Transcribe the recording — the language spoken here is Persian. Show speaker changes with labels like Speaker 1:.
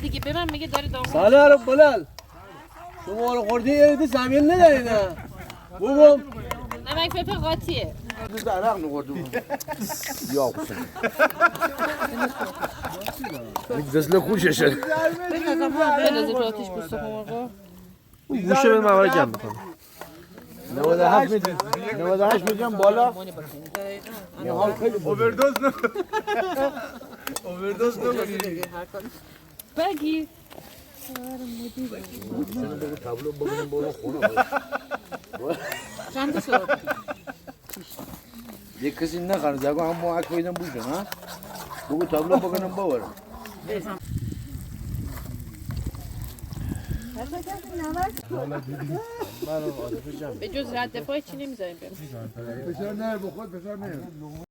Speaker 1: دیگه به من میگه داره داماد
Speaker 2: سالار بلال شما رو خوردی یه زمین نداری نه بگم
Speaker 1: نمک پپه قاطیه
Speaker 2: biz arak mı koyduk? Yok. Güzel kuş yaşar.
Speaker 1: بندازه تو آتیش پوست مرغا
Speaker 3: گوشه به موارد جمع میکنم
Speaker 2: 98 میلیون 98 میلیون بالا این حال خیلی
Speaker 4: اووردوز نه اووردوز نه
Speaker 1: بگی
Speaker 2: Şunu bu tablo bugün bu konu.
Speaker 1: چند تا شد
Speaker 2: یک کسی نخواد زگو هم ما اکویدن بوشن ها بگو تابلو بکنم باورم
Speaker 1: به جز رد پای چی نمیذاریم
Speaker 4: فشار نه بخور فشار نه